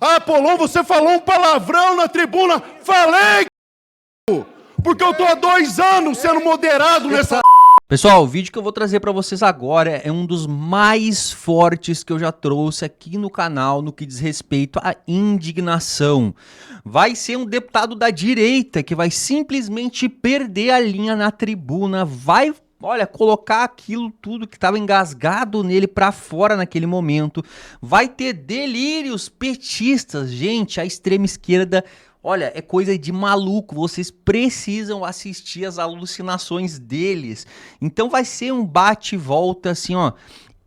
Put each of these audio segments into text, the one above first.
Ah, Polon, você falou um palavrão na tribuna. Falei, porque eu tô há 2 anos sendo moderado nessa... Pessoal, o vídeo que eu vou trazer para vocês agora é um dos mais fortes que eu já trouxe aqui no canal no que diz respeito à indignação. Vai ser um deputado da direita que vai simplesmente perder a linha na tribuna, vai, olha, colocar aquilo tudo que estava engasgado nele para fora naquele momento, vai ter delírios petistas, gente, a extrema esquerda. Olha, é coisa de maluco, vocês precisam assistir as alucinações deles. Então vai ser um bate e volta assim, ó,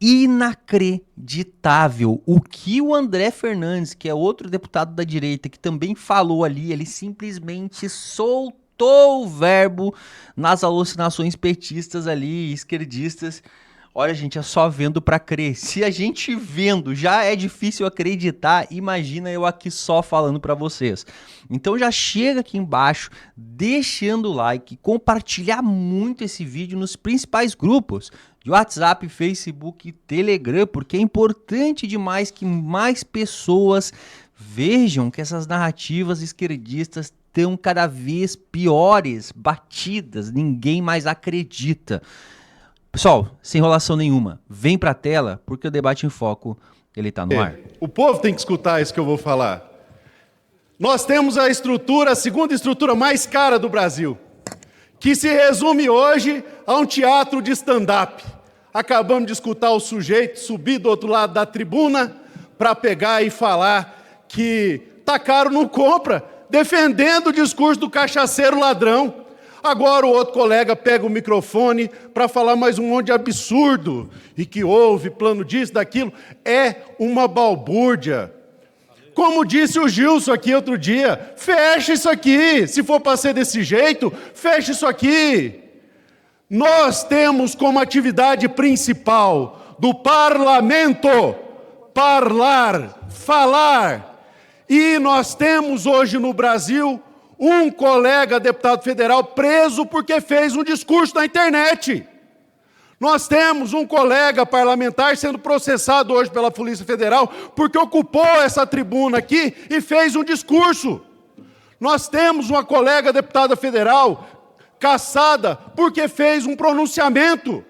inacreditável. O que o André Fernandes, que é outro deputado da direita, que também falou ali, ele simplesmente soltou o verbo nas alucinações petistas ali, esquerdistas. Olha, gente, é só vendo pra crer. Se a gente vendo já é difícil acreditar, imagina eu aqui só falando pra vocês. Então já chega aqui embaixo, deixando o like, compartilhar muito esse vídeo nos principais grupos de WhatsApp, Facebook e Telegram, porque é importante demais que mais pessoas vejam que essas narrativas esquerdistas estão cada vez piores, batidas, ninguém mais acredita. Pessoal, sem enrolação nenhuma, vem pra tela, porque o Debate em Foco, ele tá no ar. O povo tem que escutar isso que eu vou falar. Nós temos a segunda estrutura mais cara do Brasil, que se resume hoje a um teatro de stand-up. Acabamos de escutar o sujeito subir do outro lado da tribuna para pegar e falar que tá caro, não compra, defendendo o discurso do cachaceiro ladrão. Agora o outro colega pega o microfone para falar mais um monte de absurdo, e que houve plano disso, daquilo. É uma balbúrdia. Como disse o Gilson aqui outro dia, fecha isso aqui. Se for para ser desse jeito, fecha isso aqui. Nós temos como atividade principal do parlamento falar. E nós temos hoje no Brasil um colega deputado federal preso porque fez um discurso na internet. Nós temos um colega parlamentar sendo processado hoje pela Polícia Federal porque ocupou essa tribuna aqui e fez um discurso. Nós temos uma colega deputada federal caçada porque fez um pronunciamento.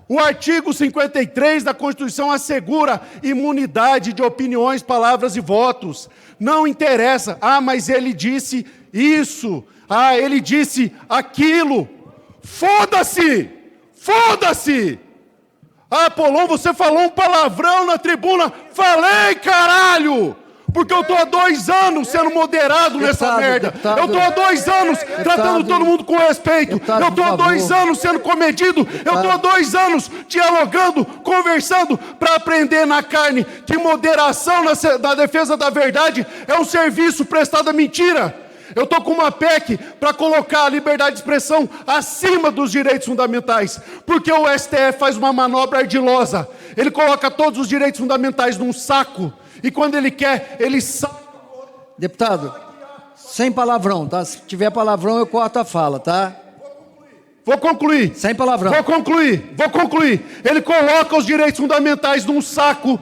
O artigo 53 da Constituição assegura imunidade de opiniões, palavras e votos. Não interessa. Ah, mas ele disse isso. Ah, ele disse aquilo. Foda-se! Foda-se! Ah, Polon, você falou um palavrão na tribuna. Falei, caralho! Porque eu estou há 2 anos sendo moderado nessa merda. Eu estou há 2 anos tratando todo mundo com respeito. Eu estou há 2 anos sendo comedido. Eu estou há 2 anos dialogando, conversando para aprender na carne que moderação na defesa da verdade é um serviço prestado à mentira. Eu estou com uma PEC para colocar a liberdade de expressão acima dos direitos fundamentais, porque o STF faz uma manobra ardilosa. Ele coloca todos os direitos fundamentais num saco e quando ele quer, ele sai. Deputado, sem palavrão, tá? Se tiver palavrão, eu corto a fala, tá? Vou concluir. Sem palavrão. Vou concluir. Ele coloca os direitos fundamentais num saco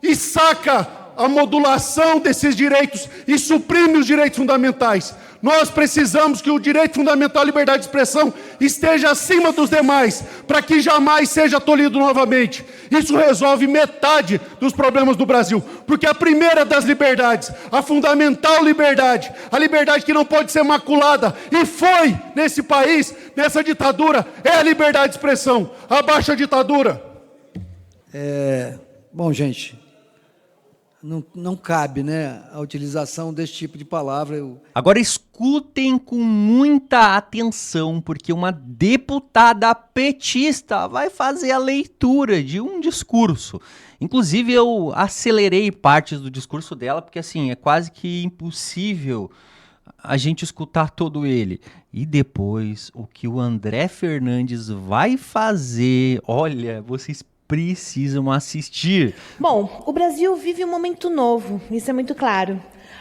e saca a modulação desses direitos e suprime os direitos fundamentais. Nós precisamos que o direito fundamental à liberdade de expressão esteja acima dos demais, para que jamais seja tolhido novamente. Isso resolve metade dos problemas do Brasil, porque a primeira das liberdades, a fundamental liberdade, a liberdade que não pode ser maculada, e foi nesse país, nessa ditadura, é a liberdade de expressão. Abaixa a ditadura. Bom, gente, não cabe, né, a utilização desse tipo de palavra. Agora escutem com muita atenção, porque uma deputada petista vai fazer a leitura de um discurso. Inclusive eu acelerei partes do discurso dela, porque assim, é quase que impossível a gente escutar todo ele. E depois, o que o André Fernandes vai fazer, olha, vocês precisam assistir. Bom, o Brasil vive um momento novo, isso é muito claro.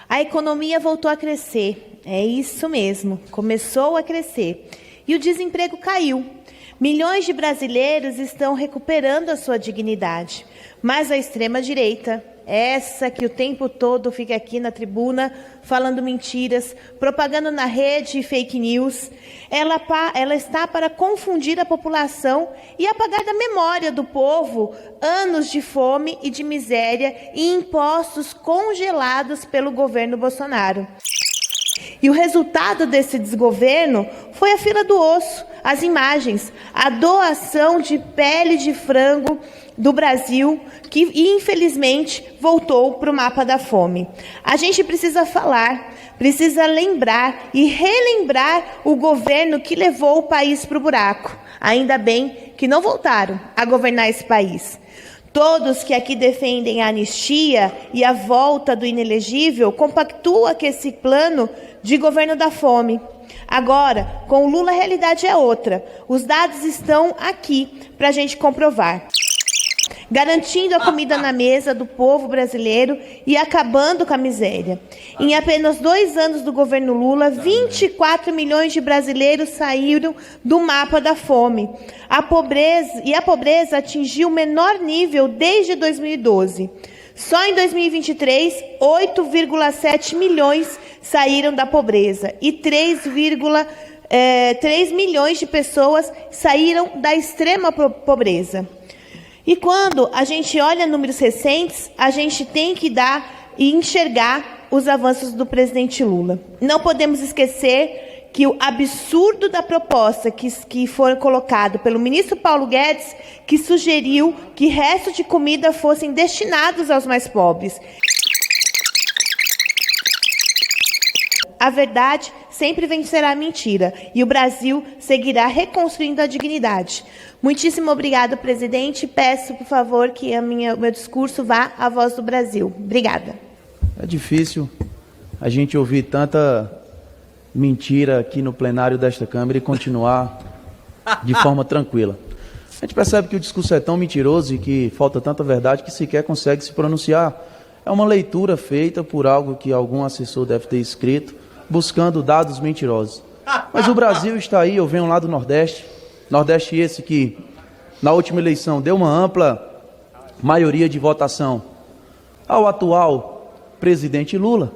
A economia voltou a crescer, é isso mesmo, começou a crescer. E o desemprego caiu. Milhões de brasileiros estão recuperando a sua dignidade. Mas a extrema-direita essa que o tempo todo fica aqui na tribuna falando mentiras, propagando na rede e fake news, ela está para confundir a população e apagar da memória do povo anos de fome e de miséria e impostos congelados pelo governo Bolsonaro. E o resultado desse desgoverno foi a fila do osso, as imagens, a doação de pele de frango do Brasil, que infelizmente voltou para o mapa da fome. A gente precisa falar, precisa lembrar e relembrar o governo que levou o país para o buraco. Ainda bem que não voltaram a governar esse país. Todos que aqui defendem a anistia e a volta do inelegível compactuam que esse plano de governo da fome. Agora, com o Lula, a realidade é outra. Os dados estão aqui para a gente comprovar. Garantindo a comida na mesa do povo brasileiro e acabando com a miséria. Em apenas 2 anos do governo Lula, 24 milhões de brasileiros saíram do mapa da fome. A pobreza atingiu o menor nível desde 2012. Só em 2023, 8,7 milhões saíram da pobreza e 3 milhões de pessoas saíram da extrema pobreza. E quando a gente olha números recentes, a gente tem que dar e enxergar os avanços do presidente Lula. Não podemos esquecer que o absurdo da proposta que foi colocado pelo ministro Paulo Guedes, que sugeriu que restos de comida fossem destinados aos mais pobres. A verdade sempre vencerá a mentira e o Brasil seguirá reconstruindo a dignidade. Muitíssimo obrigado, presidente. Peço, por favor, que o meu discurso vá à voz do Brasil. Obrigada. É difícil a gente ouvir tanta mentira aqui no plenário desta Câmara e continuar de forma tranquila. A gente percebe que o discurso é tão mentiroso e que falta tanta verdade que sequer consegue se pronunciar. É uma leitura feita por algo que algum assessor deve ter escrito, buscando dados mentirosos. Mas o Brasil está aí, eu venho lá do Nordeste, Nordeste esse que, na última eleição, deu uma ampla maioria de votação ao atual presidente Lula,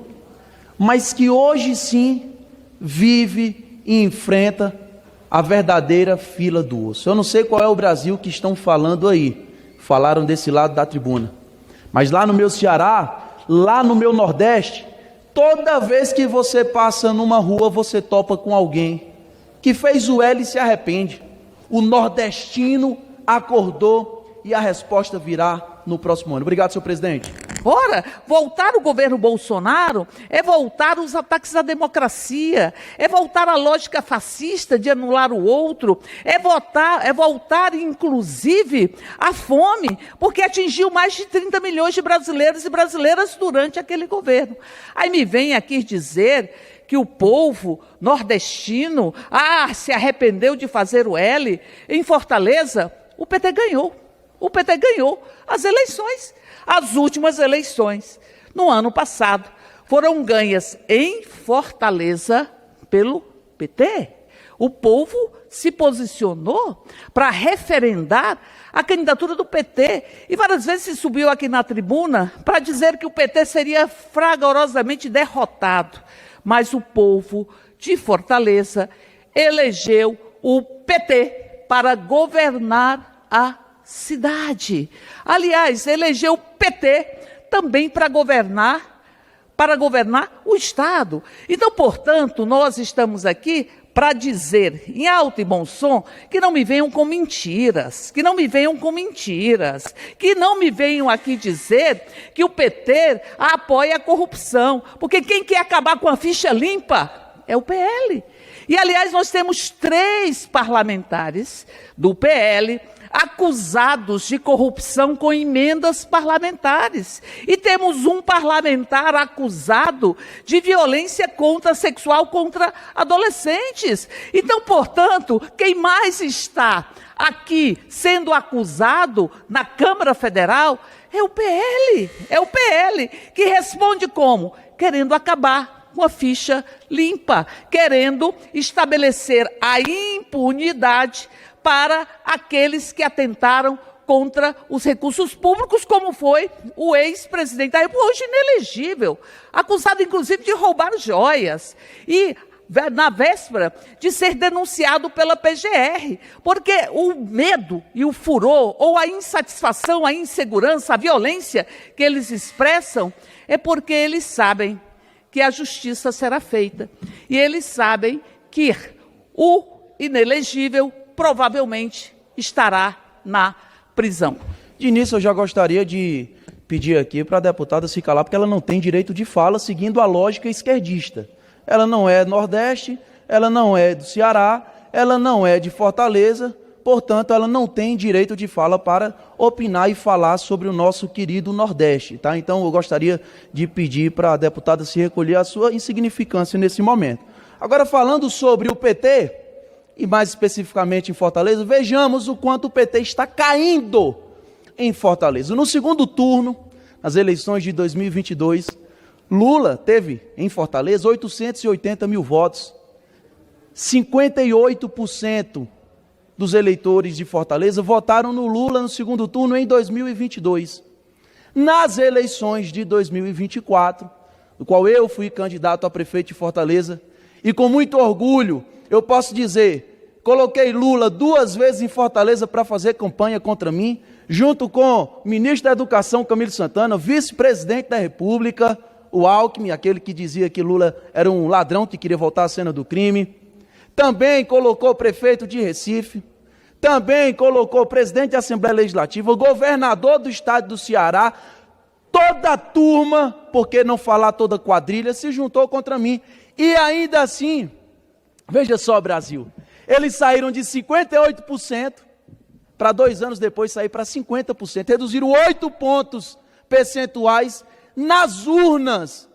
mas que hoje sim vive e enfrenta a verdadeira fila do osso. Eu não sei qual é o Brasil que estão falando aí, falaram desse lado da tribuna, mas lá no meu Ceará, lá no meu Nordeste, toda vez que você passa numa rua, você topa com alguém que fez o L e se arrepende. O nordestino acordou e a resposta virá no próximo ano. Obrigado, senhor presidente. Ora, voltar o governo Bolsonaro é voltar os ataques à democracia, é voltar à lógica fascista de anular o outro, é voltar, inclusive, à fome, porque atingiu mais de 30 milhões de brasileiros e brasileiras durante aquele governo. Aí me vem aqui dizer que o povo nordestino se arrependeu de fazer o L em Fortaleza. O PT ganhou. O PT ganhou as eleições. As últimas eleições, no ano passado, foram ganhas em Fortaleza pelo PT. O povo se posicionou para referendar a candidatura do PT. E várias vezes se subiu aqui na tribuna para dizer que o PT seria fragorosamente derrotado. Mas o povo de Fortaleza elegeu o PT para governar a cidade. Aliás, elegeu o PT também para governar o Estado. Então, portanto, nós estamos aqui para dizer, em alto e bom som, que não me venham com mentiras, que não me venham aqui dizer que o PT apoia a corrupção, porque quem quer acabar com a ficha limpa é o PL. E, aliás, nós temos 3 parlamentares do PL acusados de corrupção com emendas parlamentares. E temos um parlamentar acusado de violência sexual contra adolescentes. Então, portanto, quem mais está aqui sendo acusado na Câmara Federal é o PL. É o PL que responde como? Querendo acabar com a ficha limpa, querendo estabelecer a impunidade para aqueles que atentaram contra os recursos públicos, como foi o ex-presidente da República, hoje inelegível, acusado inclusive de roubar joias e na véspera de ser denunciado pela PGR, porque o medo e o furor, ou a insatisfação, a insegurança, a violência que eles expressam, é porque eles sabem que a justiça será feita. E eles sabem que o inelegível provavelmente estará na prisão. De início, eu já gostaria de pedir aqui para a deputada se calar, porque ela não tem direito de fala seguindo a lógica esquerdista. Ela não é Nordeste, ela não é do Ceará, ela não é de Fortaleza, portanto, ela não tem direito de fala para opinar e falar sobre o nosso querido Nordeste, tá? Então, eu gostaria de pedir para a deputada se recolher a sua insignificância nesse momento. Agora, falando sobre o PT, e mais especificamente em Fortaleza, vejamos o quanto o PT está caindo em Fortaleza. No segundo turno, nas eleições de 2022, Lula teve em Fortaleza 880 mil votos. 58% dos eleitores de Fortaleza votaram no Lula no segundo turno em 2022. Nas eleições de 2024, do qual eu fui candidato a prefeito de Fortaleza, e com muito orgulho eu posso dizer, coloquei Lula 2 vezes em Fortaleza para fazer campanha contra mim, junto com o ministro da Educação, Camilo Santana, vice-presidente da República, o Alckmin, aquele que dizia que Lula era um ladrão que queria voltar à cena do crime. Também colocou o prefeito de Recife, também colocou o presidente da Assembleia Legislativa, o governador do estado do Ceará, toda a turma, por que não falar toda a quadrilha, se juntou contra mim. E ainda assim, veja só, Brasil, eles saíram de 58% para 2 anos depois sair para 50%, reduziram 8 pontos percentuais nas urnas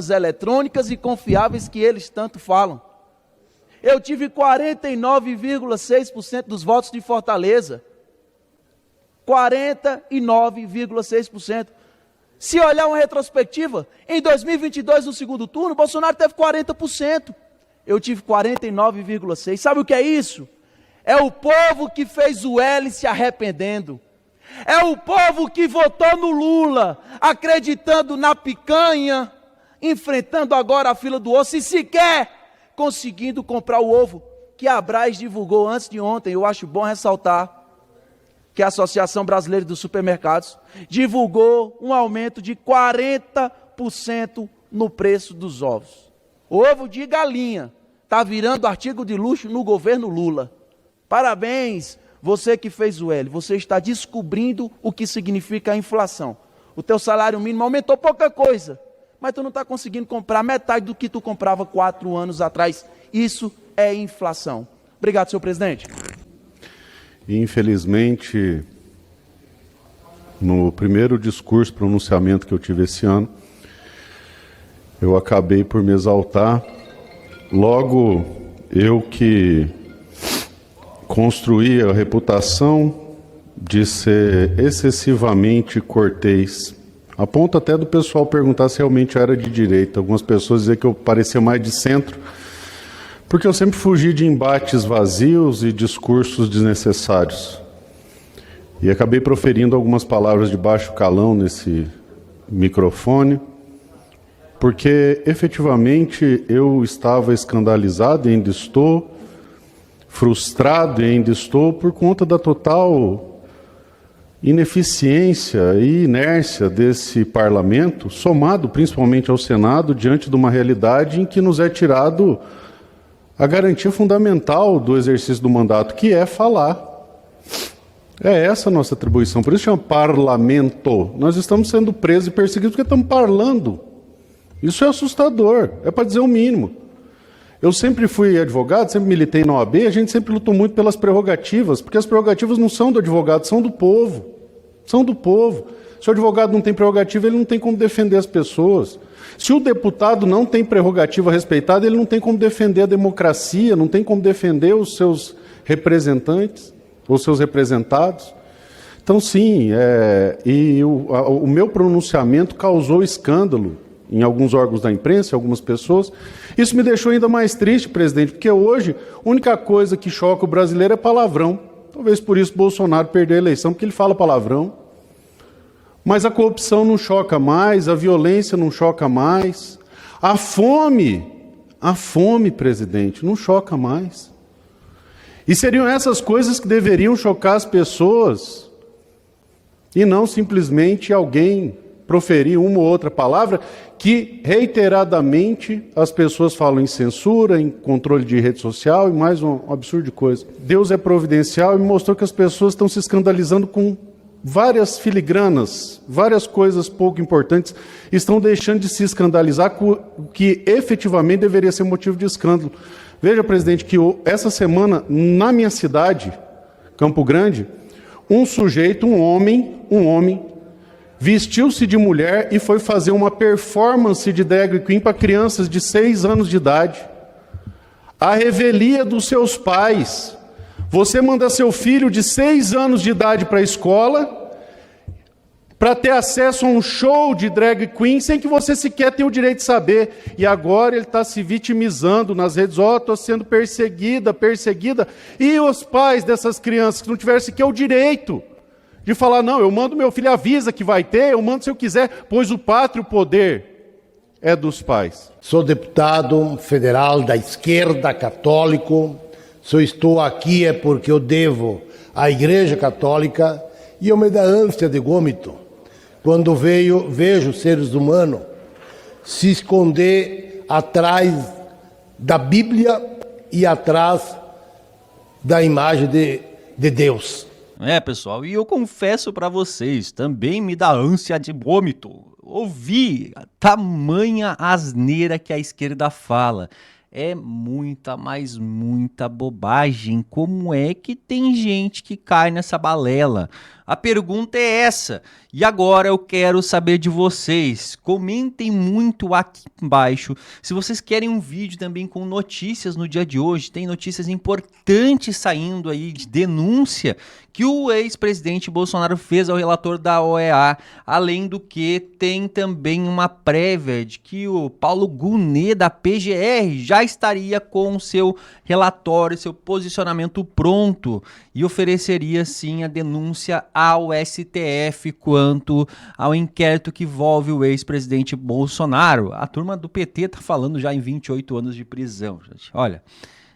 eletrônicas e confiáveis que eles tanto falam. Eu tive 49,6% dos votos de Fortaleza. 49,6%. Se olhar uma retrospectiva, em 2022, no segundo turno, Bolsonaro teve 40%. Eu tive 49,6%. Sabe o que é isso? É o povo que fez o L se arrependendo. É o povo que votou no Lula, acreditando na picanha, enfrentando agora a fila do osso e sequer conseguindo comprar o ovo que a Abraz divulgou antes de ontem. Eu acho bom ressaltar que a Associação Brasileira dos Supermercados divulgou um aumento de 40% no preço dos ovos. Ovo de galinha está virando artigo de luxo no governo Lula. Parabéns, você que fez o L, você está descobrindo o que significa a inflação. O teu salário mínimo aumentou pouca coisa, mas tu não está conseguindo comprar metade do que tu comprava 4 anos atrás. Isso é inflação. Obrigado, senhor presidente. Infelizmente, no primeiro discurso, pronunciamento que eu tive esse ano, eu acabei por me exaltar. Logo, eu que construí a reputação de ser excessivamente cortês, a ponto até do pessoal perguntar se realmente eu era de direita. Algumas pessoas diziam que eu parecia mais de centro, porque eu sempre fugi de embates vazios e discursos desnecessários. E acabei proferindo algumas palavras de baixo calão nesse microfone, porque efetivamente eu estava escandalizado e ainda estou, frustrado e ainda estou, por conta da total ineficiência e inércia desse parlamento, somado principalmente ao Senado, diante de uma realidade em que nos é tirado a garantia fundamental do exercício do mandato, que é falar. É essa a nossa atribuição, por isso chama parlamento. Nós estamos sendo presos e perseguidos porque estamos parlando. Isso é assustador, é para dizer o mínimo. Eu sempre fui advogado, sempre militei na OAB, a gente sempre lutou muito pelas prerrogativas, porque as prerrogativas não são do advogado, são do povo. São do povo. Se o advogado não tem prerrogativa, ele não tem como defender as pessoas. Se o deputado não tem prerrogativa respeitada, ele não tem como defender a democracia, não tem como defender os seus representantes, os seus representados. Então, sim, o meu pronunciamento causou escândalo em alguns órgãos da imprensa, em algumas pessoas. Isso me deixou ainda mais triste, presidente, porque hoje a única coisa que choca o brasileiro é palavrão. Talvez por isso Bolsonaro perdeu a eleição, porque ele fala palavrão. Mas a corrupção não choca mais, a violência não choca mais. A fome, presidente, não choca mais. E seriam essas coisas que deveriam chocar as pessoas, e não simplesmente alguém proferir uma ou outra palavra que reiteradamente as pessoas falam em censura, em controle de rede social e mais um absurdo de coisa. Deus é providencial e mostrou que as pessoas estão se escandalizando com várias filigranas, várias coisas pouco importantes, estão deixando de se escandalizar com o que efetivamente deveria ser motivo de escândalo. Veja, presidente, que essa semana, na minha cidade, Campo Grande, um sujeito, um homem, vestiu-se de mulher e foi fazer uma performance de drag queen para crianças de 6 anos de idade. A revelia dos seus pais. Você manda seu filho de 6 anos de idade para a escola para ter acesso a um show de drag queen sem que você sequer tenha o direito de saber. E agora ele está se vitimizando nas redes, estou sendo perseguida. E os pais dessas crianças que não tiveram sequer o direito de falar, não, eu mando meu filho, avisa que vai ter, eu mando se eu quiser, pois o pátrio poder é dos pais. Sou deputado federal da esquerda, católico. Se eu estou aqui é porque eu devo à Igreja Católica e eu me dá ânsia de vômito quando vejo seres humanos se esconder atrás da Bíblia e atrás da imagem de Deus. Pessoal, e eu confesso pra vocês, também me dá ânsia de vômito. Ouvi a tamanha asneira que a esquerda fala. É muita, mas muita bobagem. Como é que tem gente que cai nessa balela? A pergunta é essa. E agora eu quero saber de vocês. Comentem muito aqui embaixo. Se vocês querem um vídeo também com notícias no dia de hoje, tem notícias importantes saindo aí de denúncia que o ex-presidente Bolsonaro fez ao relator da OEA. Além do que, tem também uma prévia de que o Paulo Gonet da PGR já estaria com o seu relatório, seu posicionamento pronto e ofereceria sim a denúncia ao STF quanto ao inquérito que envolve o ex-presidente Bolsonaro. A turma do PT tá falando já em 28 anos de prisão, gente. Olha,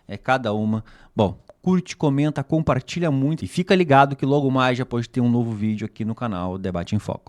é cada uma. Bom, curte, comenta, compartilha muito e fica ligado que logo mais já pode ter um novo vídeo aqui no canal Debate em Foco.